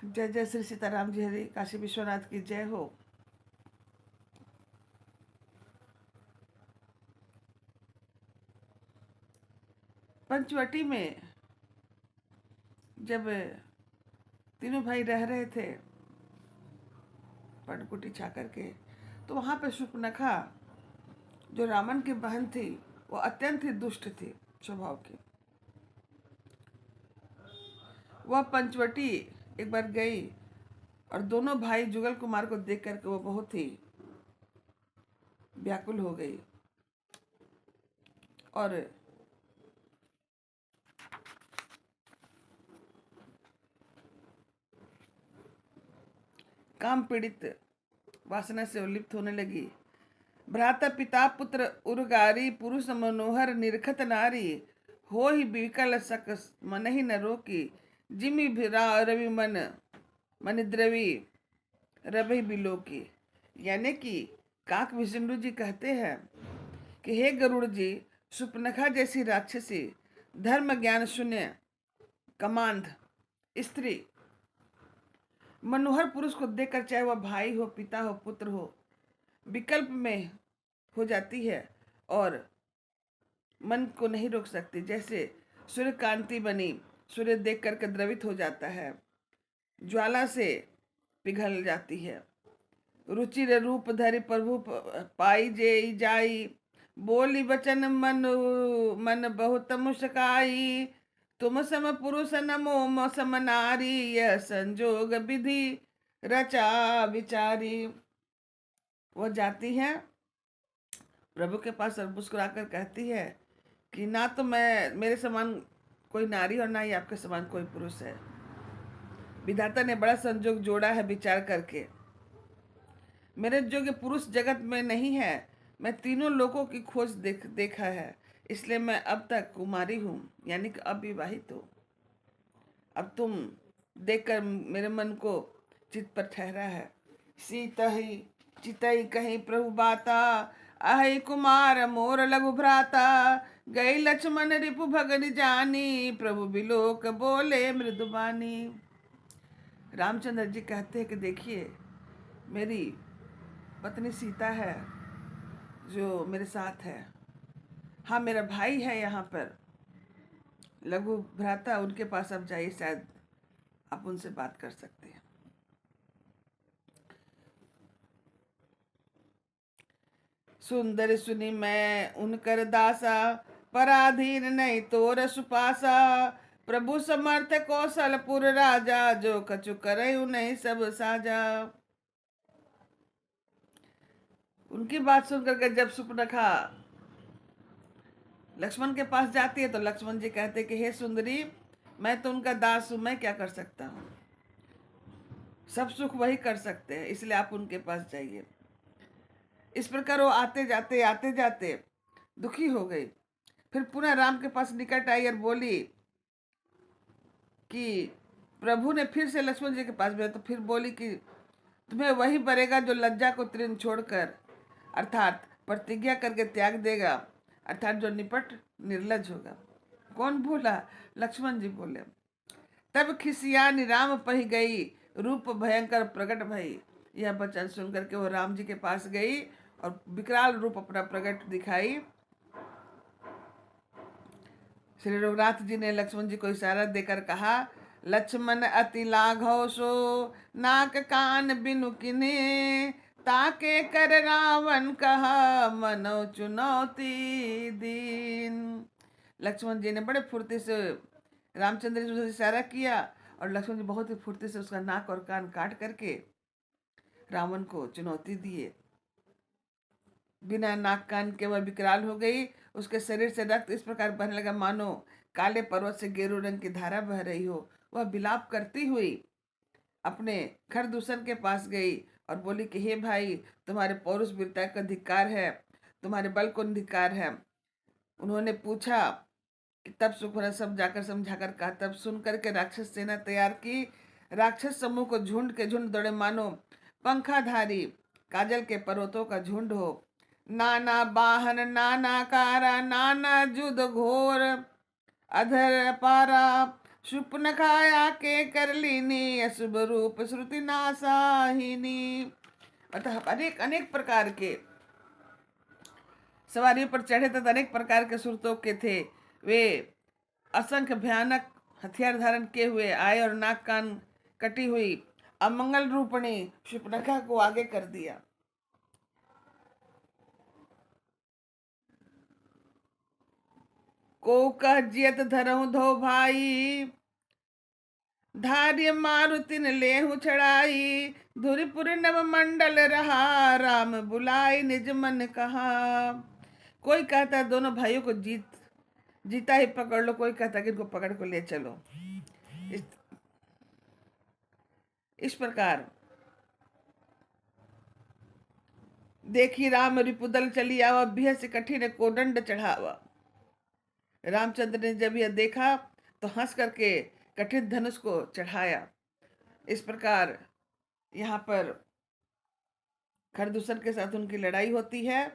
जय जय श्री सीताराम जी, हरे काशी विश्वनाथ की जय हो। पंचवटी में जब तीनों भाई रह रहे थे पर्णकुटी छा करके, तो वहां पे शूर्पणखा जो रावण की बहन थी, वो अत्यंत ही दुष्ट थी स्वभाव की। वह पंचवटी एक बार गई और दोनों भाई जुगल कुमार को देख करके वो बहुत ही व्याकुल हो गई और काम पीड़ित वासना से उल्लिप्त होने लगी। भ्राता पिता पुत्र उर्गारी पुरुष मनोहर निरखत नारी, हो ही विकल सक मन ही न रोकी, जिमि भिरा रवि मन मन द्रवी रवि बिलोकी। यानी कि काक विष्णु जी कहते हैं कि हे गरुड़ जी, सुपनखा जैसी राक्षसी, धर्म ज्ञान शून्य, कमांध स्त्री, मनोहर पुरुष को देखकर चाहे वह भाई हो, पिता हो, पुत्र हो, विकल्प में हो जाती है और मन को नहीं रोक सकती। जैसे सूर्य कांति बनी, सूर्य देख करके द्रवित हो जाता है, ज्वाला से पिघल जाती है। रुचिर रूप धरि प्रभु पाई जे जाई, बोली वचन मन मन बहुत मुस्काई, तुम सम पुरुष नमो सम नारी, यह संजोग विधि रचा विचारी। वह जाती है प्रभु के पास और मुस्कुराकर कहती है कि ना तो मैं मेरे समान कोई नारी और ना ही आपके समान कोई पुरुष है। विधाता ने बड़ा संजोग जोड़ा है विचार करके। मेरे जोगे पुरुष जगत में नहीं है। मैं तीनों लोगों की खोज देखा है, इसलिए मैं अब तक कुमारी हूँ, यानी कि अविवाहित हूँ। अब तुम देखकर मेरे मन को चित पर ठहरा है। सीता ही चितई कहीं प्रभु बाता, अहि कुमार मोर लघु भ्राता, गई लक्ष्मण रिपु भगन जानी, प्रभु बिलोक बोले मृदुबानी। रामचंद्र जी कहते हैं कि देखिए, मेरी पत्नी सीता है जो मेरे साथ है। हाँ, मेरा भाई है यहाँ पर लघु भ्राता, उनके पास अब जाइए, शायद आप उनसे बात कर सकते हैं। सुंदर सुनी मैं उनकर दासा, पराधीन नहीं तोर सुपासा, प्रभु समर्थ कौशलपुर राजा, जो कछु करे नहीं सब साजा। उनकी बात सुनकर के जब सुपनखा लक्ष्मण के पास जाती है तो लक्ष्मण जी कहते कि हे सुंदरी, मैं तो उनका दास हूं, मैं क्या कर सकता हूँ, सब सुख वही कर सकते हैं, इसलिए आप उनके पास जाइए। इस प्रकार वो आते जाते दुखी हो गई। फिर पुनः राम के पास निकट आई और बोली कि प्रभु ने फिर से लक्ष्मण जी के पास भेजा, तो फिर बोली कि तुम्हें वही बरेगा जो लज्जा को तृण छोड़कर, अर्थात प्रतिज्ञा करके त्याग देगा, अर्थात जो निपट निर्लज होगा। कौन बोला? लक्ष्मण जी बोले। तब खिसियानी राम पही गई, रूप भयंकर प्रकट भई। यह वचन सुनकर के वो राम जी के पास गई और विकराल रूप अपना प्रकट दिखाई। श्री रघुनाथ जी ने लक्ष्मण जी को इशारा देकर कहा, लक्ष्मण अति लाघव सो, नाक कान बिनु किन्हे, ताके कर रावण कहा, मनो चुनौती दीन। लक्ष्मण जी ने बड़े फुर्ती से रामचंद्र जी से इशारा किया और लक्ष्मण जी बहुत ही फुर्ती से उसका नाक और कान काट करके रावण को चुनौती दिए। बिना नाक कान के वह विकराल हो गई। उसके शरीर से रक्त इस प्रकार बहने लगा मानो काले पर्वत से गेरू रंग की धारा बह रही हो। वह विलाप करती हुई अपने खरदूषण के पास गई और बोली कि हे भाई, तुम्हारे पौरुष वीरता का धिक्कार है, तुम्हारे बल को धिक्कार है। उन्होंने पूछा कि तब सुखवरा सब जाकर समझाकर कहा। तब सुन करके राक्षस सेना तैयार की। राक्षस समूह को झुंड के झुंड दौड़े मानो पंखाधारी काजल के पर्वतों का झुंड हो। नाना बाहन नाना कारा, नाना जुद घोर अधर पारा, शूर्पणखा के कर लीनी, अशुभ रूप श्रुति नासाहिनी। मतलब अनेक अनेक प्रकार के सवारी पर चढ़े तथा अनेक प्रकार के सुरतों के थे। वे असंख्य भयानक हथियार धारण किए हुए आए और नाक कान कटी हुई अमंगल रूपणी शूर्पणखा को आगे कर दिया। को कह जियत धरहु धो भाई, धार्य मारुतिन लेहु छड़ाई। धुरपुर नव मंडल रहा, राम बुलाई निज मन कहा। कोई कहता है दोनों भाइयों को जीता ही पकड़ लो, कोई कहता है कि इनको पकड़ को ले चलो। इस प्रकार देखी राम रिपुदल चली आवा, बिहस कठिन कोदंड चढ़ावा। रामचंद्र ने जब यह देखा तो हंस करके कठिन धनुष को चढ़ाया। इस प्रकार यहाँ पर खरदूषण के साथ उनकी लड़ाई होती है।